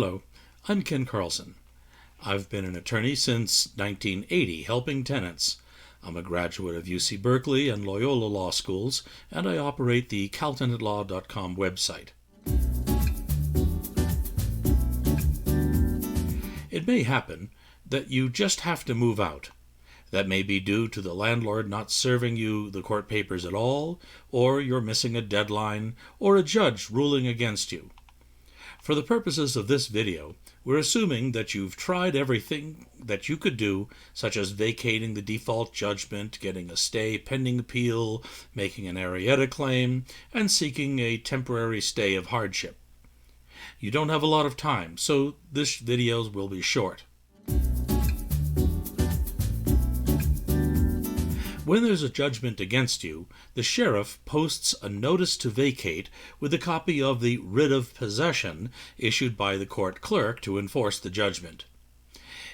Hello, I'm Ken Carlson. I've been an attorney since 1980, helping tenants. I'm a graduate of UC Berkeley and Loyola Law Schools, and I operate the caltenantlaw.com website. It may happen that you just have to move out. That may be due to the landlord not serving you the court papers at all, or you're missing a deadline, or a judge ruling against you. For the purposes of this video, we're assuming that you've tried everything that you could do, such as vacating the default judgment, getting a stay pending appeal, making an Arietta claim, and seeking a temporary stay of hardship. You don't have a lot of time, so this video will be short. When there's a judgment against you, the sheriff posts a notice to vacate with a copy of the writ of possession issued by the court clerk to enforce the judgment.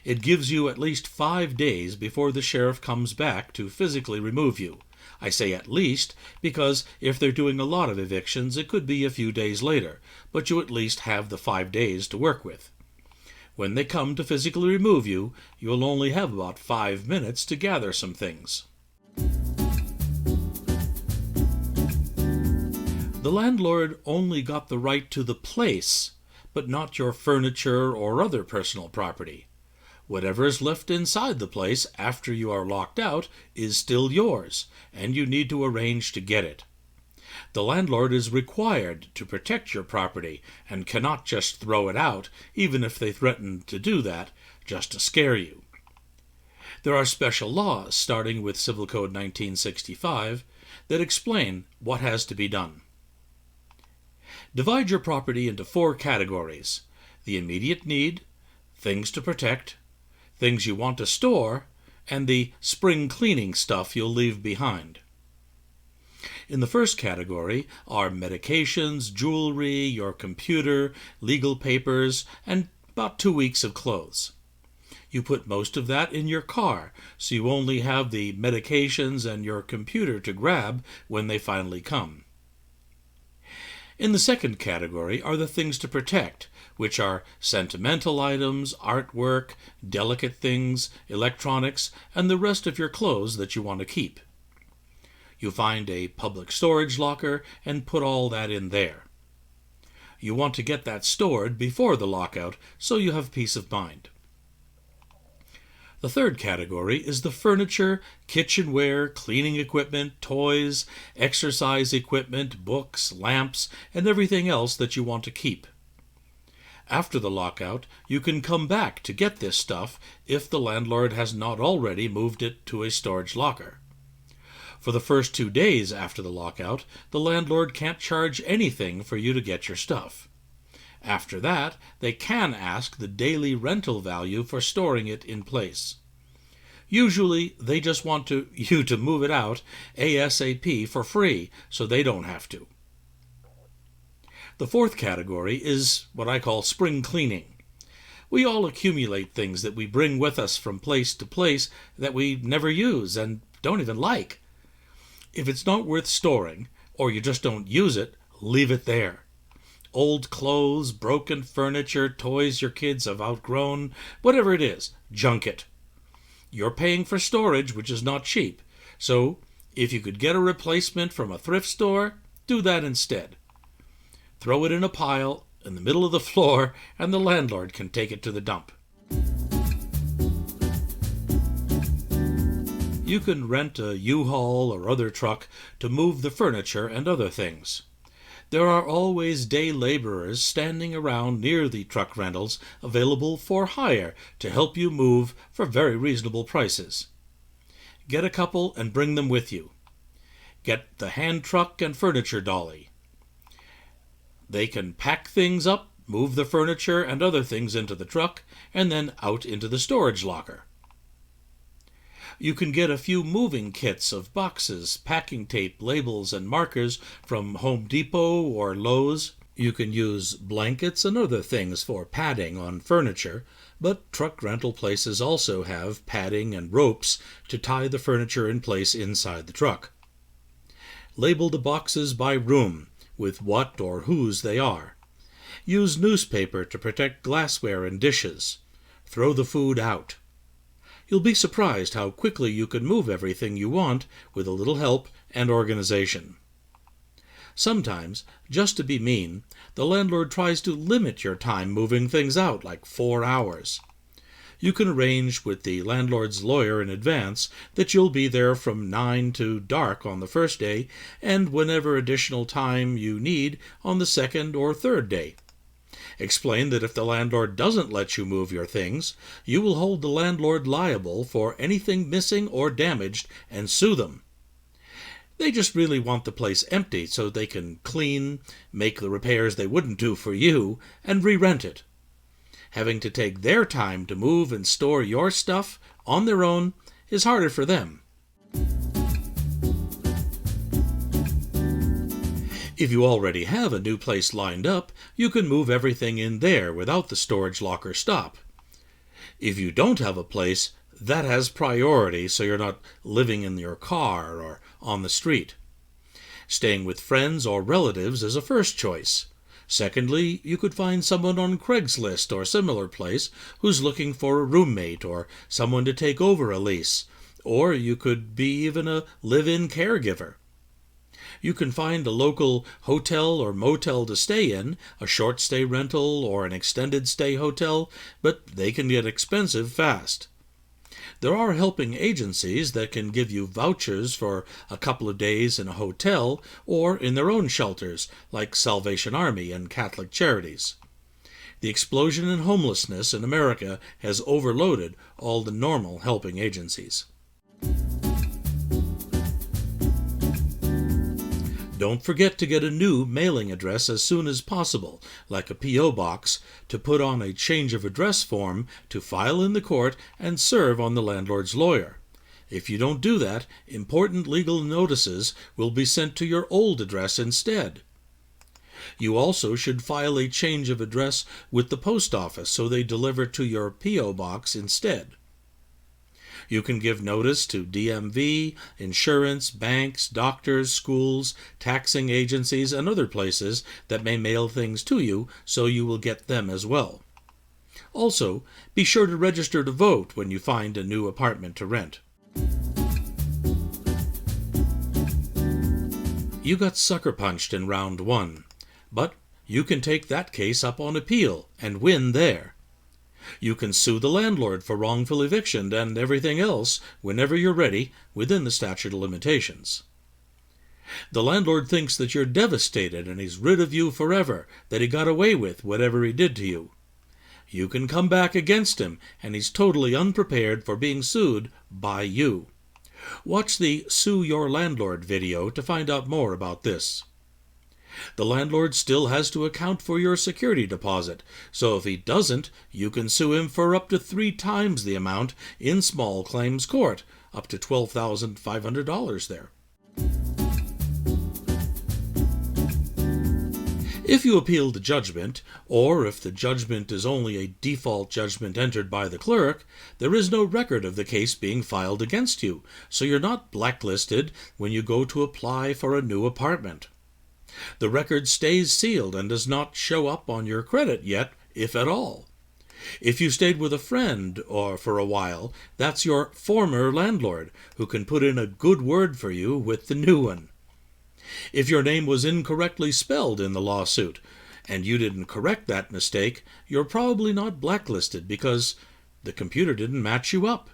It gives you at least 5 days before the sheriff comes back to physically remove you. I say at least because if they're doing a lot of evictions, it could be a few days later, but you at least have the 5 days to work with. When they come to physically remove you, you'll only have about 5 minutes to gather some things. The landlord only got the right to the place, but not your furniture or other personal property. Whatever is left inside the place after you are locked out is still yours, and you need to arrange to get it. The landlord is required to protect your property and cannot just throw it out, even if they threaten to do that, just to scare you. There are special laws, starting with Civil Code 1965, that explain what has to be done. Divide your property into 4 categories: the immediate need, things to protect, things you want to store, and the spring cleaning stuff you'll leave behind. In the first category are medications, jewelry, your computer, legal papers, and about 2 weeks of clothes. You put most of that in your car, so you only have the medications and your computer to grab when they finally come. In the second category are the things to protect, which are sentimental items, artwork, delicate things, electronics, and the rest of your clothes that you want to keep. You find a public storage locker and put all that in there. You want to get that stored before the lockout so you have peace of mind. The third category is the furniture, kitchenware, cleaning equipment, toys, exercise equipment, books, lamps, and everything else that you want to keep. After the lockout, you can come back to get this stuff if the landlord has not already moved it to a storage locker. For the first 2 days after the lockout, the landlord can't charge anything for you to get your stuff. After that, they can ask the daily rental value for storing it in place. Usually, they just want you to move it out ASAP for free, so they don't have to. The fourth category is what I call spring cleaning. We all accumulate things that we bring with us from place to place that we never use and don't even like. If it's not worth storing, or you just don't use it, leave it there. Old clothes, broken furniture, toys your kids have outgrown, whatever it is, junk it. You're paying for storage, which is not cheap, so if you could get a replacement from a thrift store, do that instead. Throw it in a pile in the middle of the floor, and the landlord can take it to the dump. You can rent a U-Haul or other truck to move the furniture and other things. There are always day laborers standing around near the truck rentals available for hire to help you move for very reasonable prices. Get a couple and bring them with you. Get the hand truck and furniture dolly. They can pack things up, move the furniture and other things into the truck, and then out into the storage locker. You can get a few moving kits of boxes, packing tape, labels, and markers from Home Depot or Lowe's. You can use blankets and other things for padding on furniture, but truck rental places also have padding and ropes to tie the furniture in place inside the truck. Label the boxes by room, with what or whose they are. Use newspaper to protect glassware and dishes. Throw the food out. You'll be surprised how quickly you can move everything you want with a little help and organization. Sometimes, just to be mean, the landlord tries to limit your time moving things out, like 4 hours. You can arrange with the landlord's lawyer in advance that you'll be there from 9 to dark on the first day and whenever additional time you need on the second or third day. Explain that if the landlord doesn't let you move your things, you will hold the landlord liable for anything missing or damaged and sue them. They just really want the place empty so they can clean, make the repairs they wouldn't do for you, and re-rent it. Having to take their time to move and store your stuff on their own is harder for them. If you already have a new place lined up, you can move everything in there without the storage locker stop. If you don't have a place, that has priority so you're not living in your car or on the street. Staying with friends or relatives is a first choice. Secondly, you could find someone on Craigslist or similar place who's looking for a roommate or someone to take over a lease, or you could be even a live-in caregiver. You can find a local hotel or motel to stay in, a short-stay rental or an extended-stay hotel, but they can get expensive fast. There are helping agencies that can give you vouchers for a couple of days in a hotel or in their own shelters, like Salvation Army and Catholic Charities. The explosion in homelessness in America has overloaded all the normal helping agencies. Don't forget to get a new mailing address as soon as possible, like a P.O. box, to put on a change of address form to file in the court and serve on the landlord's lawyer. If you don't do that, important legal notices will be sent to your old address instead. You also should file a change of address with the post office so they deliver to your P.O. box instead. You can give notice to DMV, insurance, banks, doctors, schools, taxing agencies, and other places that may mail things to you, so you will get them as well. Also, be sure to register to vote when you find a new apartment to rent. You got sucker punched in round 1, but you can take that case up on appeal and win there. You can sue the landlord for wrongful eviction and everything else whenever you're ready within the statute of limitations. The landlord thinks that you're devastated and he's rid of you forever, that he got away with whatever he did to you. You can come back against him, and he's totally unprepared for being sued by you. Watch the Sue Your Landlord video to find out more about this. The landlord still has to account for your security deposit, so if he doesn't, you can sue him for up to 3 times the amount in small claims court, up to $12,500 there. If you appeal the judgment, or if the judgment is only a default judgment entered by the clerk, there is no record of the case being filed against you, so you're not blacklisted when you go to apply for a new apartment. The record stays sealed and does not show up on your credit yet, if at all. If you stayed with a friend or for a while, that's your former landlord, who can put in a good word for you with the new one. If your name was incorrectly spelled in the lawsuit, and you didn't correct that mistake, you're probably not blacklisted because the computer didn't match you up.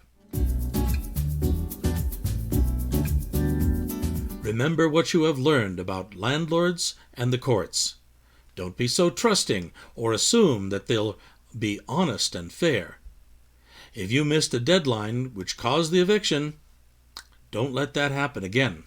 Remember what you have learned about landlords and the courts. Don't be so trusting or assume that they'll be honest and fair. If you missed a deadline which caused the eviction, don't let that happen again.